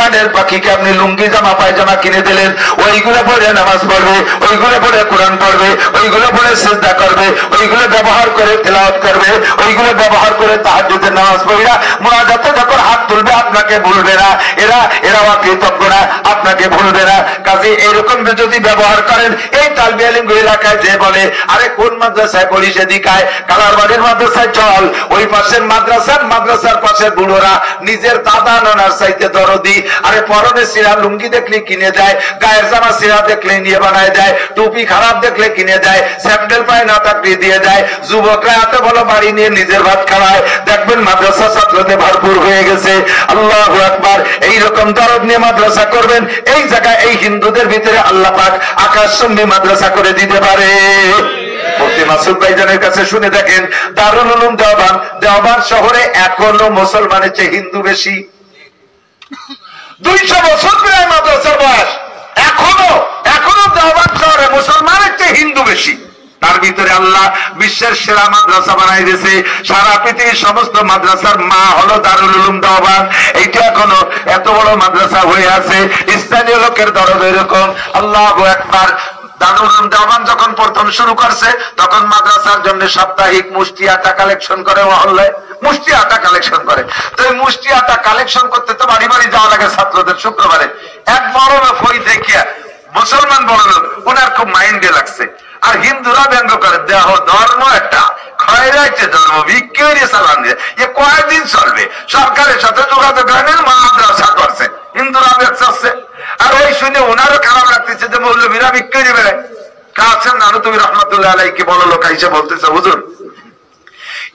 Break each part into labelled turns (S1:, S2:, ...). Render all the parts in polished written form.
S1: কোরআনের পাখিকে আপনি লুঙ্গি জামা পায়জামা কিনে দিলেন, ওইগুলো পরে নামাজ পড়বে, ওইগুলো পরে কোরআন পড়বে, ওইগুলো পরে সিজদা করবে, ওইগুলো ব্যবহার করে তেলাওয়াত করবে, ওইগুলো ব্যবহার করে তাহাজ্জুদের নামাজ পড়িয়া মুনাজাতে যখন হাত তুলবে আপনাকে ভুলবে না। এরা কৃতজ্ঞ না, আপনাকে ভুলবে না। কাজে এরকম যদি ব্যবহার করেন, এই তালবে আলিম এলাকায় যে বলে আরে কোন মাদ্রাসায় পড়ি সেদিকায়, কালারবাড়ির মাদ্রাসায় চল, ওই পাশের মাদ্রাসার পাশের বুড়োরা নিজের দাদা নানার চাইতে দরদি, আরে পরনে সিরা লুঙ্গি দেখলে কিনে দেয়, গায়ের জামা সিরা দেখলে নিয়ে বানায় দেয়, টুপি খারাপ দেখলে কিনে দেয়, স্যান্ডেল পায়ে না থাকলে দিয়ে দেয়, যুবকরা এত বড় বাড়ি নিয়ে নিজের ভাত খাওয়ায়, দেখবেন মাদ্রাসা ছাত্রদের ভরপুর হয়ে গেছে। আল্লাহু আকবার। এইরকম দরদ নিয়ে মাদ্রাসা করবেন, এই জায়গায় এই হিন্দুদের ভিতরে আল্লাহ পাক আকাশচুম্বী মাদ্রাসা করে দিতে পারে। মুফতি মাসুদ ভাইজানের কাছে শুনে দেখেন, দারুল উলুম দেওবান শহরে এখনো মুসলমানের চেয়ে হিন্দু বেশি। 200 বছর প্রায় মাদ্রাসার বয়স, এখনো দেওবান শহরে মুসলমানের চেয়ে হিন্দু বেশি। তার ভিতরে আল্লাহ বিশ্বের সেরা মাদ্রাসা বানাই দিয়েছে। সারা পৃথিবীর সমস্ত মাদ্রাসার মা হলো দারুল উলুম দেওবান। এইটা এখনো এত বড় মাদ্রাসা হয়ে আছে। স্থানীয় লোকের দরদ এরকম। আল্লাহু আকবার। দারুল উলুম দেওবান যখন প্রথম শুরু করছে, তখন মাদ্রাসার জন্য সাপ্তাহিক মুষ্টি আটা কালেকশন করে, মহল্লায় মুষ্টি আটা কালেকশন করে। তো এই মুষ্টি আটা কালেকশন করতে তো বাড়ি বাড়ি যাওয়া লাগে ছাত্রদের শুক্রবারে। এক বড় লোক ওই দেখিয়া, মুসলমান বড় লোক, ওনার খুব মাইন্ডে লাগছে। আর হিন্দুরা ব্যঙ্গ করে, দেহ ধর্ম একটা খয়রাইতে ধর্ম বিক্রি চালান দিয়ে এ কয়েকদিন চলবে। সরকারের সাথে যোগাযোগ করেন, মাদ্রাসা করছে, হিন্দুরা বেঁচছে। আর ওই শুনে ওনারও খারাপ লাগতেছে যে মৌলবীরা বিক্রি বেড়ায়। কাছেন নানুতুবি রহমতুল্লাহ আলাইহি বড় লোক এসে বলতেছে, হুজুর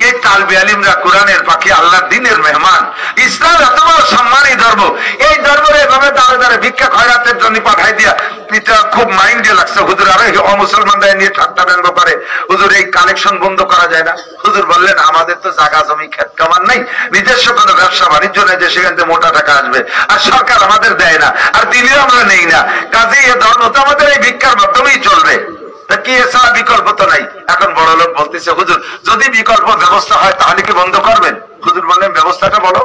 S1: এই তালবে আলিমরা কোরআনের পাখি, আল্লাহর দ্বীনের মেহমান, ইসলাম এত বড় সম্মানী ধর্ম, এই ধর্মের এভাবে দাঁড়ে দাঁড়ে ভিক্ষা খয়রাতের জন্য পাঠাই দিয়া পিতা খুব মাইন্ডে লাগছে। হুজুর আরে অমুসলমানদের নিয়ে ঠাট্টা ব্যঙ্গ করে, হুজুর এই কালেকশন বন্ধ করা যায় না? হুজুর বললেন, আমাদের তো জায়গা জমি ক্ষেত কামান নাই, নিজস্ব কোনো ব্যবসা বাণিজ্য নেই যে সেখান থেকে মোটা টাকা আসবে, আর সরকার আমাদের দেয় না, আর দিলেও আমরা নেই না। কাজেই এ ধর্ম তো আমাদের এই ভিক্ষার মাধ্যমেই চলবে, কি এছাড়া বিকল্প তো নাই। এখন বড় লোক বলতেছে, হুজুর যদি বিকল্প ব্যবস্থা হয় তাহলে কি বন্ধ করবেন? হুজুর বললেন, ব্যবস্থাটা বলো।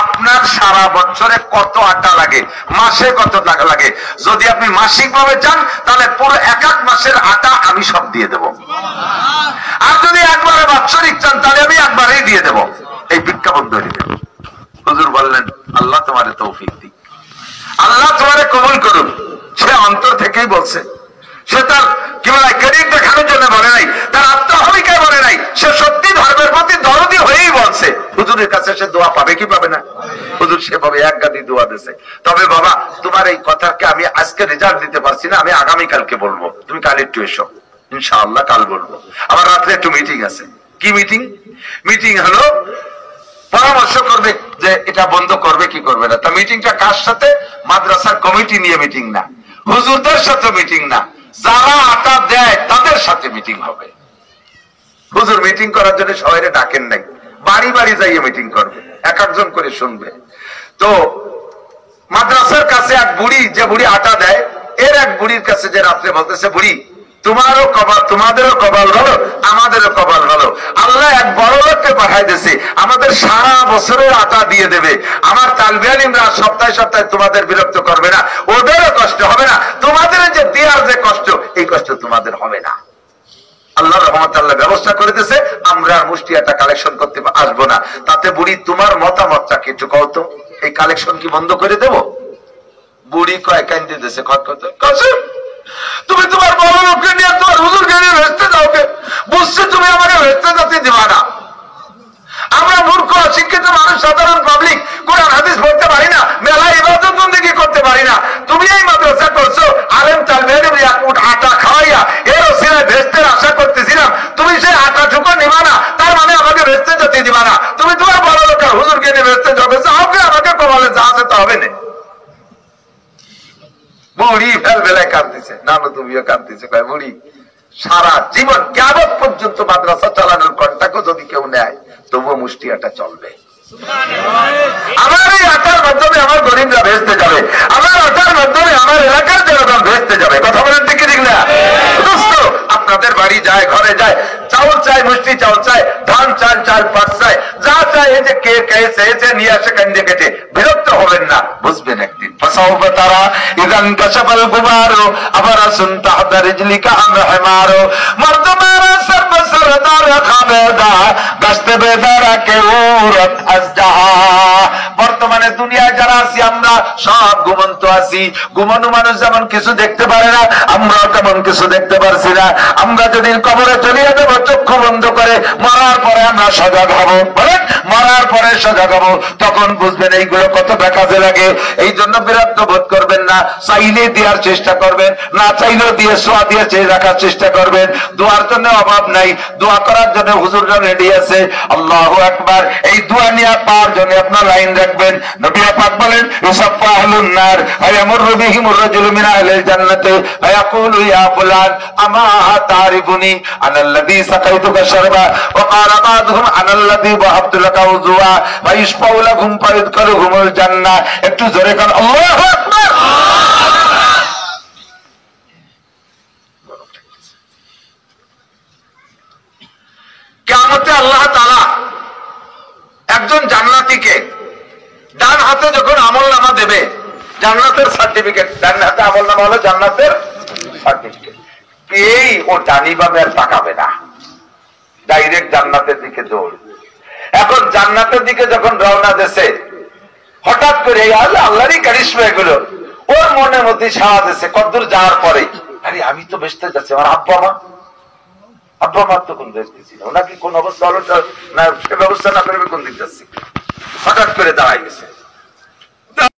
S1: আপনার সারা বছরে কত আটা লাগে, মাসে কত টাকা লাগে, যদি আপনি মাসিক ভাবে চান তাহলে পুরো এক মাসের আটা আমি সব দিয়ে দেব, আর যদি একবারে বাৎসরিক চান তাহলে আমি একবারেই দিয়ে দেব। এই ভিক্ষা বন্ধ হয়ে যাবে। হুজুর বললেন, আল্লাহ তোমারে তৌফিক দিক, আল্লাহ তোমারে কবুল করুন। সে অন্তর থেকেই বলছে, সে তার কি বলে ক্রেডিট দেখানোর জন্য বলে নাই, তার আত্মহমিকায় বলে নাই, সে সত্যি ধর্মের প্রতি দরদি হয়েই বলছে। হুজুরের কাছে সে দোয়া পাবে কি পাবে না? হুজুর সেভাবে এক গাদি দোয়া দিয়েছে। তবে বাবা, তোমার এই কথাকে আমি আজকে রেজাল্ট দিতে পারছি না, আমি আগামীকালকে বলবো, তুমি কাল একটু এসো, ইনশাআল্লাহ কাল বলবো। আবার রাত্রে একটু মিটিং আছে। কি মিটিং? মিটিং হলো পরামর্শ করবে যে এটা বন্ধ করবে কি করবে না। তা মিটিংটা কার সাথে? মাদ্রাসার কমিটি নিয়ে মিটিং না, হুজুরদের সাথে মিটিং না, যারা আটা দেয় তাদের সাথে মিটিং হবে। হুজুর মিটিং করার জন্য শহরে ডাকেন নাই, বাড়ি বাড়ি যাইয়ে মিটিং করবে, এক একজন করে শুনবে। তো মাদ্রাসার কাছে এক বুড়ি, যে বুড়ি আটা দেয়, এর এক বুড়ির কাছে যে রাত্রে বলতেছে, বুড়ি তোমারও কপাল, তোমাদেরও কপাল ভালো, আমাদেরও কপাল ভালো, আল্লাহ এক বড় লোককে পাঠাই দিয়েছে, আমাদের সারা বছরের আটা দিয়ে দেবে। আমার তালবে আলিমরা সপ্তাহে সপ্তাহে তোমাদের বিরক্ত করবে না, ওদেরও কষ্ট হবে না, তোমাদের যে দেওয়ার যে কষ্ট, এই কষ্ট তোমাদের হবে না। আল্লাহ রহমত আল্লাহ ব্যবস্থা করে দিয়েছে, আমরা আর মুষ্টি আটা কালেকশন করতে আসবো না। তাতে বুড়ি তোমার মতামতটা কি একটু কও তো, এই কালেকশন কি বন্ধ করে দেবো? বুড়ি কয় কান্দে দিয়েছে, তুমি তোমার বড় লোককে নিয়ে তোমার হুজুরকে নিয়ে ভেস্তে যাওকে, বুঝছে তুমি আমাকে ভেস্তে যাতে দিবা না। আমরা মূর্খ অশিক্ষিত মানুষ, সাধারণ পাবলিক, কোরআন হাদিস পড়তে পারি না, মেলা ইবাদত বন্দেগী করতে পারি না। তুমি এই মাদ্রাসা করছো, আলেম তালবে আলিম এক মুঠ আটা খাওয়াইয়া এর ওসিলায় ভেস্তের আশা করতেছিলাম, তুমি সেই আটা ঠুকো নিবা না, তার মানে আমাকে ভেস্তে যেতে দিবা না। তুমি তোমার বড় লোকের হুজুরকে নিয়ে ভেস্তে যাবে, যাওকে আমাকে কমালে যা আছে তো হবে না। বুড়ি ফেল বেলায় কাঁদতেছে, নানু তুমিও কাঁদতেছে। কয় বুড়ি সারা জীবন কিয়ামত পর্যন্ত মাদ্রাসা চালানোর কন্টাক্ট যদি কেউ নেয়, তবুও মুষ্টি আটা চলবে। আমার এই আটার মাধ্যমে আমার গরিবরা ভেস্তে যাবে, আমার আটার মাধ্যমে আমার এলাকার জনগণ ভেস্তে যাবে। কথা বলেন ঠিক ঠিক না? আপনাদের বাড়ি যায়, ঘরে যায়, চাউল চায়, মুষ্টি চাল চায়, ধান চাল, চাল পাট চায়, যা চায় এই যে কে চেয়েছে নিয়ে আসে কান্দে কেটে। বিরক্ত হবেন না, বুঝবেন একদিন। তারা ইদান কাশাফাল গুবারো আবার শুনতা হাদা রিজলিকা আমহামারো মর্দমারা সব সরদার খাবেদা গাছতে বেদারা কে উরত আজজাহা। বর্তমানে দুনিয়ায় যারা আছি আমরা সব ঘুমন্ত আছি। ঘুমানো মানুষ যেমন কিছু দেখতে পারে না, আমরাও তেমন কিছু দেখতে পারছি না। আমরা যদি কবরে চলে যাব চক্ষু বন্ধ করে, মরার পরে আমরা সজাগ হব, বলেন মরার পরে সজাগ হব, তখন বুঝবেন এইগুলো কত কাজে লাগে। এই জন্য বিরক্ত বোধ করবেন না, চাইলে দেওয়ার চেষ্টা করবেন, না চাইলেও দিয়ে সোয়া দিয়ে চেয়ে রাখার চেষ্টা করবেন। দোয়ার জন্য অভাব নাই, দোয়া করার জন্য হুজুররা রেডি আছে। আল্লাহু আকবার। এই দোয়া নিয়ে পাওয়ার জন্য আপনার লাইন রাখবেন। নবী পাক বলেন ইউসাফা আহলুন নার আয়ামুরু বিহিমুর রাজুলু মিন আহলিল জান্নাতি ফায়াকুলু ইয়া ফুলান আমা তারিফুনি আনাল্লাযী সাকাইতুকা শারবা ওয়া ক্বালা বা'দুহুম আনাল্লাযী ওয়াহাবতু লাকা উযুয়া ওয়া ইশফাউ লাহুম ফায়ুদখিলুহুমুল জান্নাহ। একটু জোরে কান আল্লাহু আকবার। কিয়ামতে আল্লাহ তাআলা একজন জান্নাতীকে ডান হাতে যখন আমলনামা দেবে, জান্নাতের সার্টিফিকেট, ডান হাতে আমলনামা হলো জান্নাতের সার্টিফিকেট, পেয়েই ও ডানি বামে আর তাকাবে না, ডাইরেক্ট জান্নাতের দিকে দৌড়। এখন জান্নাতের দিকে যখন রওনা দিয়েছে, হঠাৎ করে আল্লাহরই কারিশমা এগুলো ওর মনের মধ্যে সাড়া দিয়েছে। কতদূর যাওয়ার পরে আরে আমি তো বেসতে যাচ্ছি, আমার আব্বা মা তো কোন দেখতেছি না, ওনাকে কোন অবস্থা হলো না, সে ব্যবস্থা না করে কোন দিক যাচ্ছি। হঠাৎ করে দাঁড়াই গেছে,